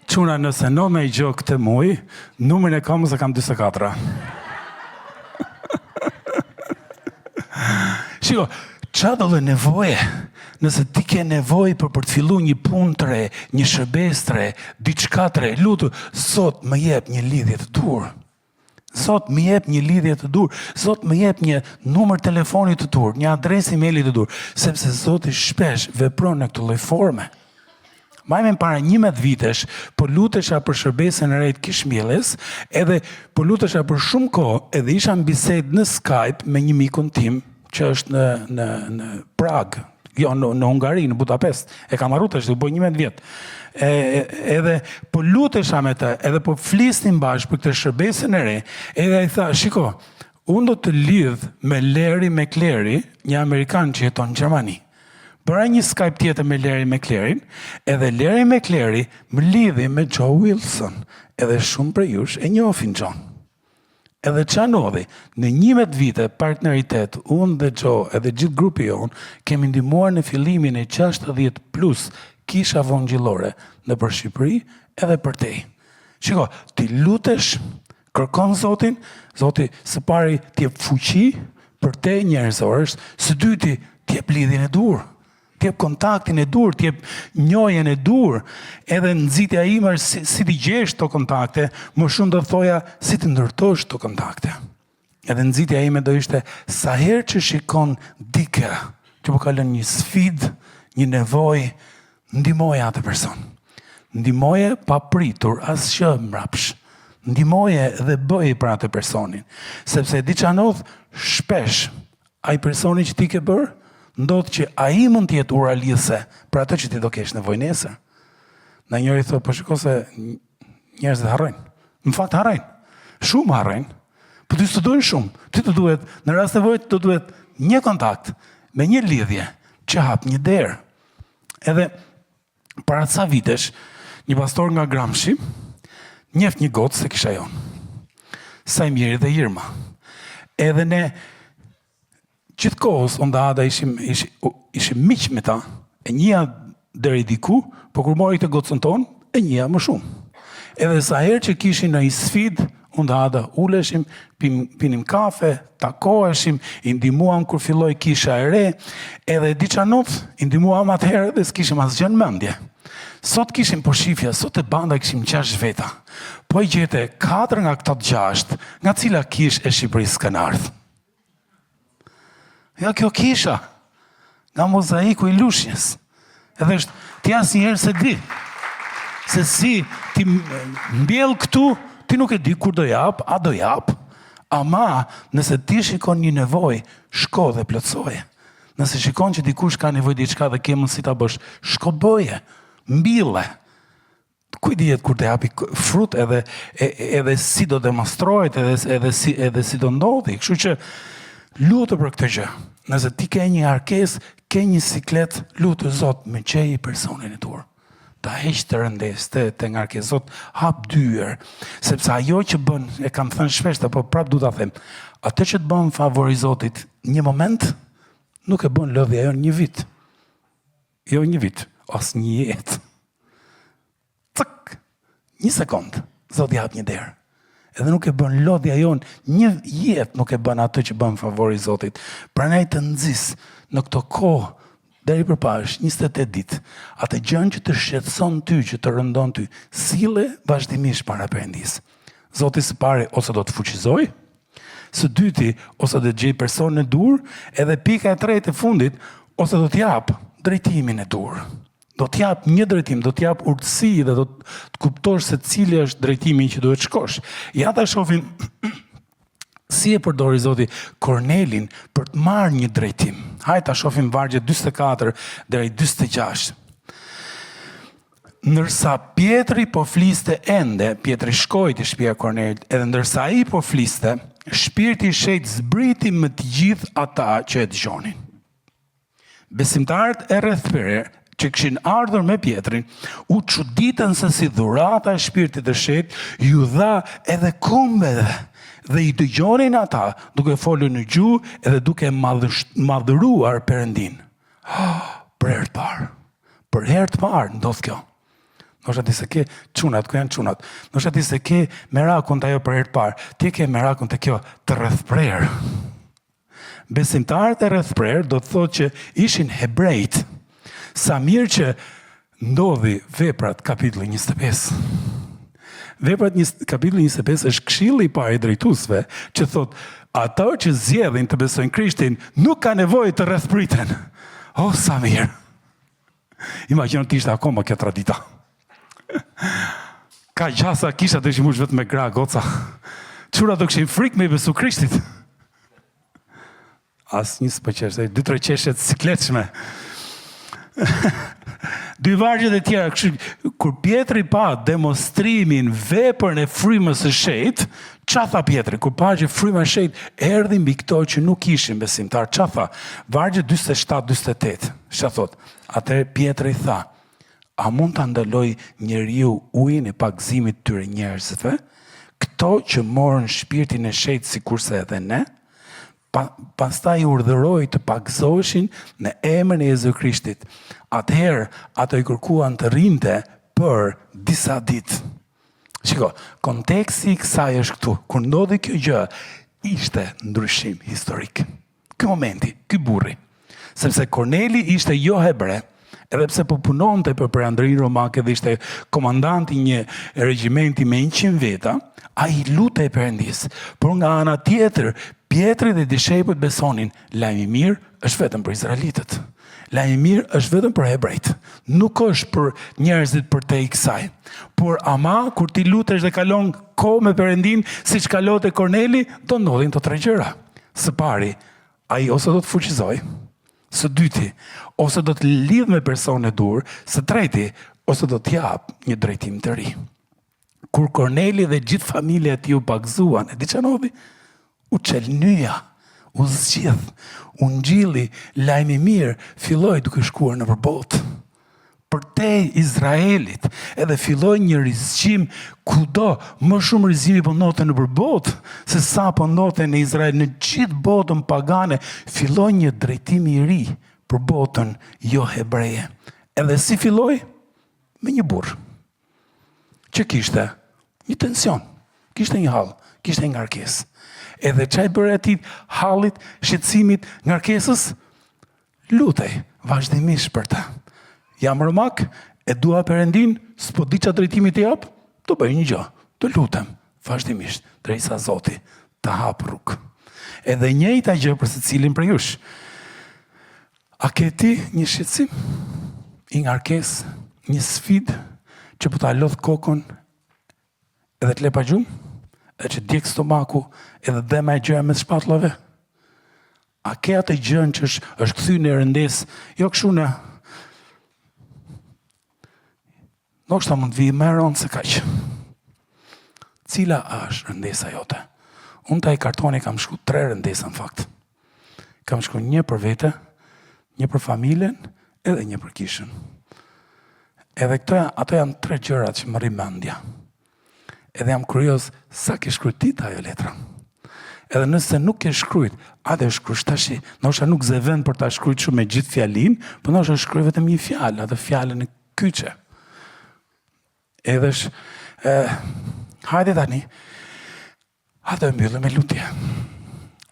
Çuna nëse no me I gjok këtë muj, numrin e kam ose kam 24. Shiko, qa do dhe nevoje? Nëse ti ke nevojë për të filluar një punë të re, një shërbes të re, diçka të re, lutu, Zot më jep një lidhje të dur. Zot më jep një lidhje të dur. Zot më jep një numër telefoni të dur, një adresë emaili të dur, sepse Zoti shpesh vepron në këtë lloj forme. Majme para 11 vitesh, po lutesha për shërbesën e re të Kishmjellës, edhe po lutesha për shumë kohë, edhe isha në bisedë në Skype me një mikun tim që është në Prag, Jo, në Hungari, në Budapest. E kam arru tash, u bë 11 vjet. Edhe po lutesha me të, edhe po flisnim bashkë për këtë shërbesin e re, edhe ai tha, shiko, unë do të lidh me Larry McLary, një Amerikan që jeton në Gjermani. Bëra një Skype tjetër me Larry McLary, edhe Larry McLary më lidhi me Joe Wilson, edhe shumë për jush e njohin John. Edhe që anodhi, në 11 vite partneritet, unë dhe Joe edhe gjithë grupi jonë, kemi ndihmuar në fillimin e 60 plus kisha vongjillore në për Shqipëri edhe për te. Shiko, ti lutesh, kërkon Zotin, Zoti së pari t'jep fuqi për te njerëzorës, së dyti t'jep lidhjen e dur, t'jep kontaktin e dur, t'jep njohjen e dur, edhe nxitja ime si t'i gjesh të kontakte, më shumë do thoja si të ndërtosh të kontakte. Edhe nxitja ime do ishte sa herë që shikon dike, që po ka lënë një sfidë, një nevojë, ndihmoje atë person. Ndihmoje pa pritur asgjë mbrapsh. Ndihmoje dhe bëje për atë personin. Sepse di që anodh, shpesh, ai personi që ti ke bërë, ndodh që ai mund të jetë ura lidhëse për atë që ti do kesh nevojë nesër. Na njëri thotë, po shiko se njerëzit harrojnë. Në fakt harrojnë. Shumë harrojnë. Po ty s'të duhen shumë. Ty të duhet, në rast nevojë të duhet një kontakt me një lidhje që hap një derë. Edhe para ca vitesh, një pastor nga Gramshi njeft një gotë se kisha jonë. Sajmiri dhe Irma. Edhe ne gjithë kohës, unë dhe Ada ishim miq me ta, e njëja deri diku, po kur mori të gotësën tonë, e njëja më shumë. Edhe sa herë që kishin në i sfid, unë dhe Ada uleshim, pinim kafe, takoheshim, i ndihmuam kur filloi kisha e re, edhe diça not, i ndihmuam atëherë dhe s'kishim asgjë në mendje. Sot kishim përshifja, sot e banda kishim 6 veta, po i gjete 4 nga këto 6, nga cila kish e Shqipërisë kanë ardhur. Ja kjo kisha, nga mozaiku i Lushnjës. Edhe është, ti asnjëherë se di. Se si ti mbjell këtu, ti nuk e di kur do jap, a do jap, ama nëse ti shikon një nevojë, shko dhe plotësoje. Nëse shikon që dikush ka nevojë diçka dhe ke mundësi ta bësh, shko bëje, mbille. Kuj dihet kur të japi frut edhe si do demonstrohet, edhe si do ndodhi. Kështu që lutë për këtë gjë. Nëse ti ke një arkesë, ke një siklet, lutë Zot me qej personin e tur. Ta heq të rëndes, të ngarke, Zot hap dyer, sepse ajo që bën, e kam thënë shpesh, po prap du ta them, atë që të bën favori Zotit një moment, nuk e bën lodhja jo një vit. Jo një vit, as një jetë. Cëk, një sekond, Zoti hap një derë. Edhe nuk e bën lodhja jon, një jetë nuk e bën atë që bën favori Zotit. Prandaj të nxis në këto kohë deri përparash 28 ditë, atë gjën që të shqetëson ty, që të rëndon ty, sille vazhdimisht para Perëndis. Zoti së pari ose do të fuqizoj, së dyti ose do të gjej personin e dur, edhe pika e tretë e fundit ose do të jap drejtimin e dur. Do të jap një drejtim, do të jap urtësi dhe do të kuptosh se cili është drejtimi që duhet shkosh. Ja ta shohim si e përdori Zoti Kornelin për të marrë një drejtim. Hajde ta shohim vargje 44 deri 46. Ndërsa Pietri po fliste ende, Pietri shkoi te shtëpia e Kornelit, edhe ndërsa ai po fliste, Shpirti i Shenjtë zbriti me të gjithë ata që e dëgjonin. Besimtarët e rrethpyre që kishin ardhur me Pietrin, u çuditën se si dhurata e Shpirtit të Shenjtë ju dha edhe kombeve, dhe i dëgjonin ata duke folur në gjuhë edhe duke madhëruar Perëndin. Për herë të parë. Për herë të parë ndodh kjo. Ndoshta ti se ke çunat, ku janë çunat? Ndoshta ti se ke merakun të ajo për herë të parë. Ti ke merakun të kjo të rrethprer. Besimtarët e rrethprer do të thotë që ishin hebrejt. Sa mirë që ndodhi Veprat kapitulli 25. Veprat kapitulli 25 është këshilli i parë i drejtuesve që thot ata që zgjedhin të besojnë Krishtin nuk ka nevojë të rrethpriten. Oh, sa mirë. Imagjino ti ishte akoma kjo tradita. Ka gjasa kisha të ishin vetëm me gra goca. Çura do kishin frikë me besu Krishtit. Asnjë s'po qeshte, 2-3 qeshe të sikletshme. Dy vargjet e tjera, kur Pietri pa demonstrimin, veprën e frymës së shejtë, qa tha Pietri? Kur pa që fryma e shejtë erdhi mbi këto që nuk ishin besimtar, qa tha? Vargje 47-48, ç'a thot? Atëherë Pietri tha, a mund ta ndaloj njeriu ujin e pagëzimit tyre njerëzve, këto që morën shpirtin e shejtë sikurse edhe ne? Pastaj urdhëroi të pagëzoheshin në emrin e Jezu Krishtit. Atëherë ato i kërkuan të rinte për disa ditë. Shiko, konteksti i kësaj është këtu. Kur ndodhi kjo gjë, ishte ndryshim historik. Ky momenti, ky burri. Sepse Korneli ishte jo hebre, edhe pse po punonte për perandrinë romake dhe ishte komandanti një regjimenti me 100 veta, ai lutej Perëndis. Por nga ana tjetër, Pietri dhe dishepujt besonin, lajmi i mirë është vetëm për izraelitët. Lajmi i mirë është vetëm për hebrejt. Nuk është për njerëzit përtej kësaj. Por ama kur ti lutesh dhe kalon kohë me Perëndin, siç kalote Korneli, do ndodhin të tre gjëra. Së pari, ai ose do të fuqizoj, së dyti, ose do të lidh me person e dur, së treti, ose do të jap një drejtim të ri. Kur Korneli dhe gjithë familja e tij u pagëzuan, e di çfarë ndodhi? U qelnyja, u zgjidh, u ngjilli, lajmi i mirë filloi duke shkuar nëpër botë. Përtej Izraelit, edhe filloi një rizgjim kudo, më shumë rizgjimi po ndodhte nëpër botë, se sa po ndodhte në Izrael, në gjithë botën pagane, filloi një drejtim i ri për botën jo hebreje. Edhe si filloi? Me një burr që kishte një tension, kishte një hall, kishte një ngarkesë. Edhe çaj bëre atij hallit, shqetësimit, ngarkesës, lutej vazhdimisht për ta. Jam romak, e dua Perëndin, s'po di çfarë drejtimi të jap, do bëj një gjë, të lutem vazhdimisht, derisa Zoti ta hap rrugë. Edhe njëjta gjë për secilin prej jush. A ke ti një shqetësim, një ngarkesë, një sfidë që po ta lodh kokën edhe të le pa gjumë? Edhe që djek stomaku edhe dhema e gjëja me shpatullave? A ke atë gjën që është kthy në rëndes, jo kështu në ndoshta mund të vi më rënd se kaq. Cila është rëndesa jote? Unë taj kartoni kam shku 3 rëndesa në fakt. Kam shku një për vete, një për familjen, edhe një për kishën. Edhe ato janë 3 gjërat që më rri mendja. Edhe jam kurioz sa ke shkruajt ajo letra. Edhe nëse nuk ke shkruajt, atë shkruaj tash, ndoshta nuk ze vend për ta shkruajtur shumë me gjithë fjalin, por ndoshta shkruaj vetëm një fjalë, atë fjalën e kyçe. Edhe hajde tani, atë mbyllim me lutje.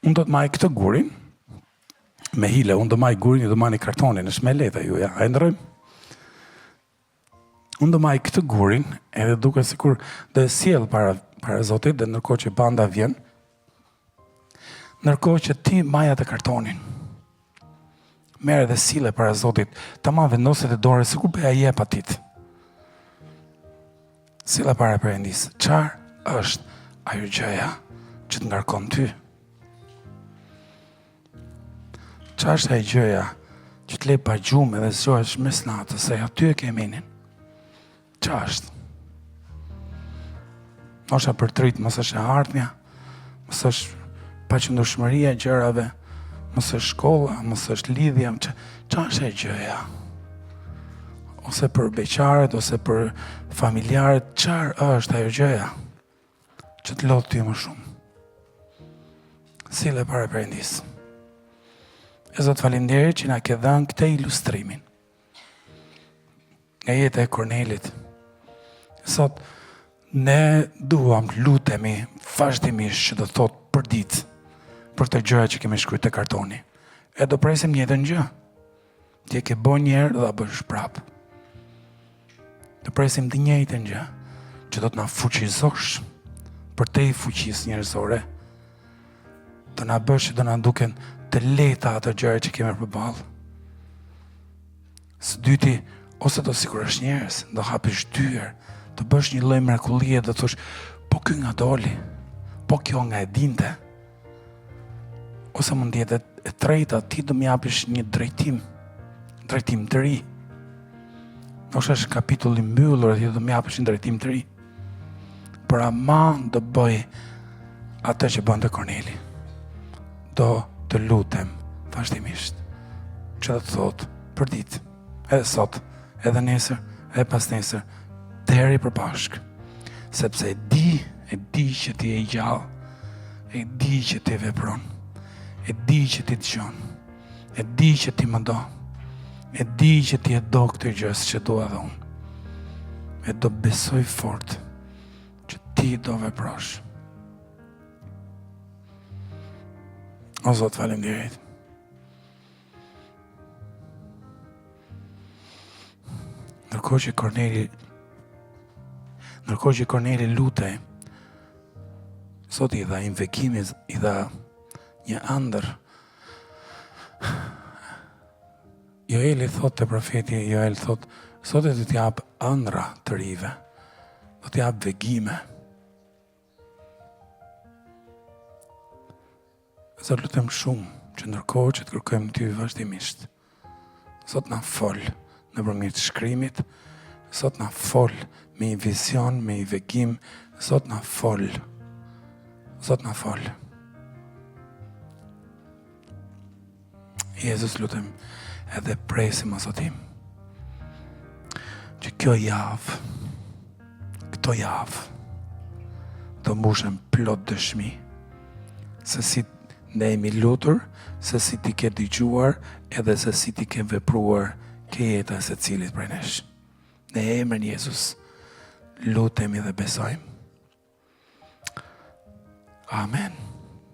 Unë do të marr këtë gurin, me hile, unë do marr gurin, do marr kartonin, është me lehtë ju, ja, a ndrojmë? Unë do marr këtë gurin, edhe duke sikur do e sjell para Zotit, dhe ndërkohë që banda vjen, ndërkohë që ti marr atë kartonin. Merr dhe sille para Zotit, tamam vendoset e dorë sikur po ja jep atit. Silla para Perëndis. Çfarë është ajo gjëja që të ngarkon ty? Çfarë është ajo gjëja që të le pa gjumë edhe zgjohesh mes natës, se aty e ke menin? Çfarë është? Ndoshta për trit, mos është e ardhmja, mos është paqëndrueshmëria e gjërave, mos është shkolla, mos është lidhja, çfarë është e gjëja? Ose për beqarët, ose për familjarët, çfarë është ajo gjëja që të lodh ty më shumë? Sille para Perëndis. E Zot, faleminderit që na ke dhënë këtë ilustrimin nga jeta e Kornelit. Sot, ne duam lutemi vazhdimisht që do thot për ditë për të gjëra që kemi shkruar te kartoni. E do presim njëjtën gjë. Ti e ke bën një herë dhe ta bësh prapë. Do presim të njëjtën gjë që do të na fuqizosh për te i fuqisë njerëzore. Do na bësh që do na duken të lehta ato gjëra që kemi përballë. Së dyti, ose do sigurisht njerëz, do hapish dyer, të bësh një lloj mrekullie, do thosh, po ky nga doli, po kjo nga e dinte. Ose mund jetë e treta, ti do më japish një drejtim të ri. është kapitulli mbyllur dhe do më japësh një drejtim të ri. Por ama do bëj atë që bënte Korneli. Do të lutem vazhdimisht. Që do të thotë për ditë, edhe sot, edhe nesër, edhe pas nesër, deri përbashkë. Sepse e di që ti je i gjallë, e di që ti vepron, e di që ti dëgjon, e di që ti më do, e di që ti e do këtë gjës që dua dhe unë. E do besoj fort që ti do veprosh. O Zot, faleminderit. Ndërkohë që Korneli lutej, Zoti i dha invekime, i dha një ëndër. Joeli thot te profeti Joel thot, Zoti do t'i jap ëndra të rive, do t'i jap vegime. Zot, lutem shumë që ndërkohë që të kërkojmë ty vazhdimisht, Zot na fol nëpërmjet shkrimit, Zot na fol me një vizion, me një vegim, Zot na fol. Zot na fol. Jezus, lutem, edhe presim o Zotim, që këto javë, do mbushen plot dëshmi, se si ne jemi lutur, se si ti ke dëgjuar, edhe se si ti ke vepruar ke jeta se cilit prej nesh. Në emrin Jezus, lutemi dhe besojmë. Amen.